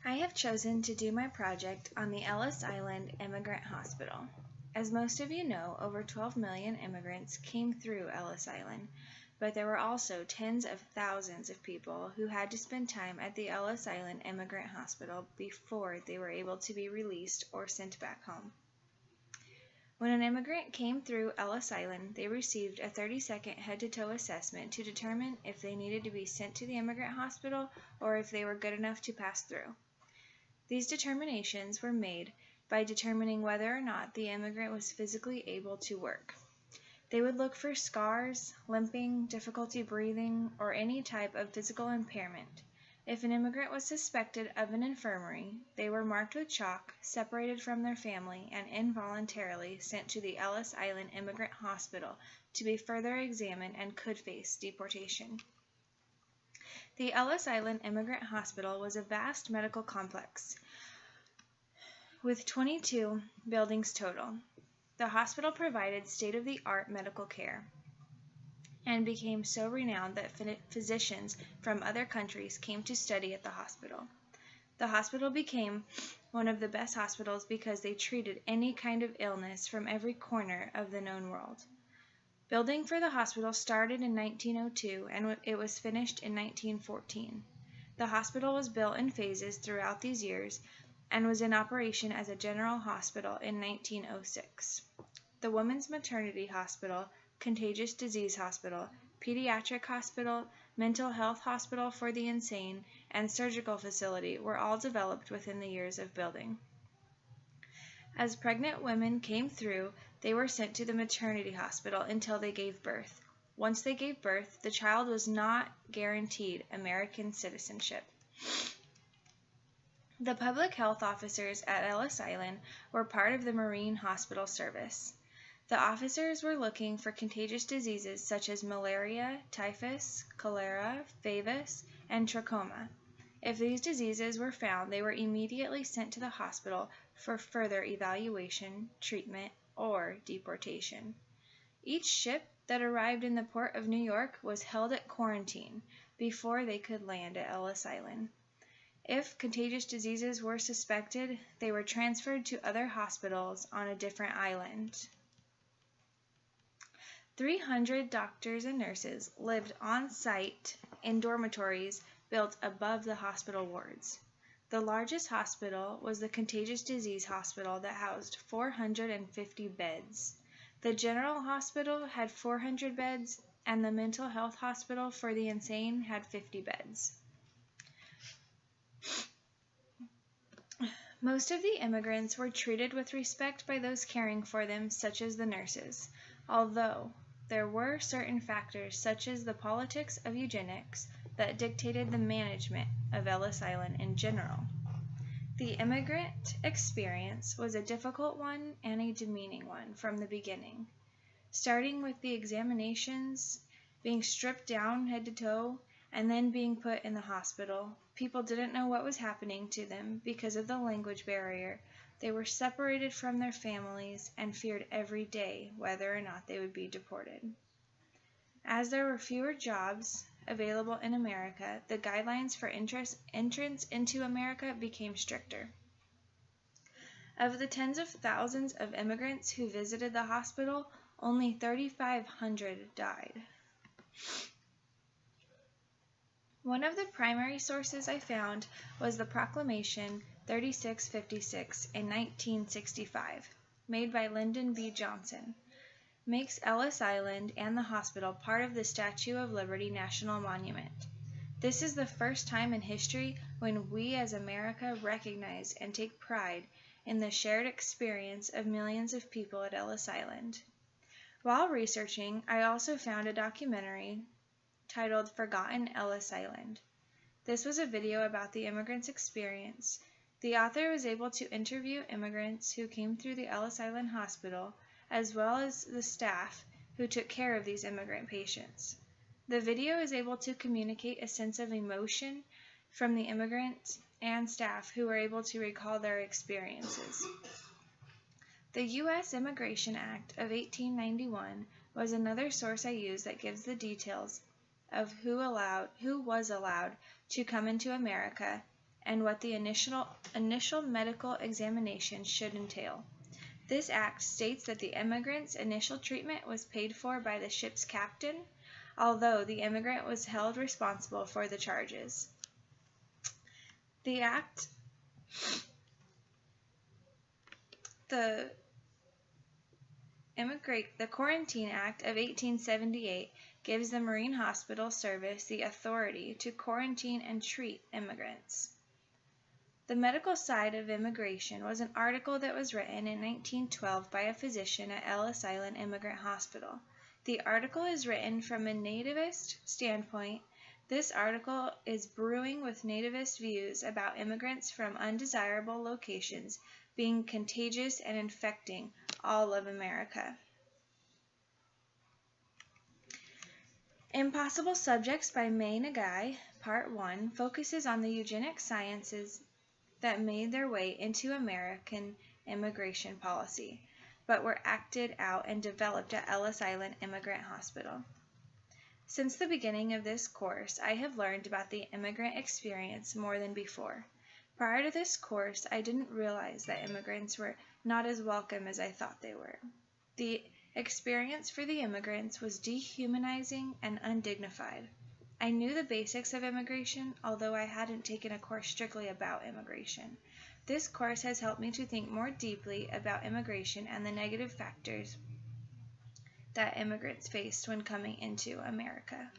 I have chosen to do my project on the Ellis Island Immigrant Hospital. As most of you know, over 12 million immigrants came through Ellis Island, but there were also tens of thousands of people who had to spend time at the Ellis Island Immigrant Hospital before they were able to be released or sent back home. When an immigrant came through Ellis Island, they received a 30-second head-to-toe assessment to determine if they needed to be sent to the immigrant hospital or if they were good enough to pass through. These determinations were made by determining whether or not the immigrant was physically able to work. They would look for scars, limping, difficulty breathing, or any type of physical impairment. If an immigrant was suspected of an infirmary, they were marked with chalk, separated from their family, and involuntarily sent to the Ellis Island Immigrant Hospital to be further examined and could face deportation. The Ellis Island Immigrant Hospital was a vast medical complex with 22 buildings total. The hospital provided state-of-the-art medical care and became so renowned that physicians from other countries came to study at the hospital. The hospital became one of the best hospitals because they treated any kind of illness from every corner of the known world. Building for the hospital started in 1902 and it was finished in 1914. The hospital was built in phases throughout these years and was in operation as a general hospital in 1906. The Women's Maternity Hospital, Contagious Disease Hospital, Pediatric Hospital, Mental Health Hospital for the Insane, and Surgical Facility were all developed within the years of building. As pregnant women came through, they were sent to the maternity hospital until they gave birth. Once they gave birth, the child was not guaranteed American citizenship. The public health officers at Ellis Island were part of the Marine Hospital Service. The officers were looking for contagious diseases such as malaria, typhus, cholera, phagus, and trachoma. If these diseases were found, they were immediately sent to the hospital for further evaluation, treatment, or deportation. Each ship that arrived in the port of New York was held at quarantine before they could land at Ellis Island. If contagious diseases were suspected, they were transferred to other hospitals on a different island. 300 doctors and nurses lived on site in dormitories built above the hospital wards. The largest hospital was the Contagious Disease Hospital that housed 450 beds. The General Hospital had 400 beds, and the Mental Health Hospital for the Insane had 50 beds. Most of the immigrants were treated with respect by those caring for them, such as the nurses, although there were certain factors, such as the politics of eugenics, that dictated the management of Ellis Island in general. The immigrant experience was a difficult one and a demeaning one from the beginning, starting with the examinations, being stripped down head to toe, and then being put in the hospital. People didn't know what was happening to them because of the language barrier. They were separated from their families and feared every day whether or not they would be deported. As there were fewer jobs available in America, the guidelines for entrance into America became stricter. Of the tens of thousands of immigrants who visited the hospital, only 3,500 died. One of the primary sources I found was the Proclamation 3656 in 1965, made by Lyndon B. Johnson. Makes Ellis Island and the hospital part of the Statue of Liberty National Monument. This is the first time in history when we as America recognize and take pride in the shared experience of millions of people at Ellis Island. While researching, I also found a documentary titled Forgotten Ellis Island. This was a video about the immigrants' experience. The author was able to interview immigrants who came through the Ellis Island Hospital, as well as the staff who took care of these immigrant patients. The video is able to communicate a sense of emotion from the immigrants and staff who were able to recall their experiences. The U.S. Immigration Act of 1891 was another source I used that gives the details of who was allowed to come into America and what the initial medical examination should entail. This act states that the immigrant's initial treatment was paid for by the ship's captain, although the immigrant was held responsible for the charges. The Quarantine Act of 1878 gives the Marine Hospital Service the authority to quarantine and treat immigrants. The medical side of immigration was an article that was written in 1912 by a physician at Ellis Island Immigrant Hospital. The article is written from a nativist standpoint. This article is brewing with nativist views about immigrants from undesirable locations being contagious and infecting all of America. Impossible Subjects by May Nagai, Part 1, focuses on the eugenic sciences that made their way into American immigration policy, but were acted out and developed at Ellis Island Immigrant Hospital. Since the beginning of this course, I have learned about the immigrant experience more than before. Prior to this course, I didn't realize that immigrants were not as welcome as I thought they were. The experience for the immigrants was dehumanizing and undignified. I knew the basics of immigration, although I hadn't taken a course strictly about immigration. This course has helped me to think more deeply about immigration and the negative factors that immigrants faced when coming into America.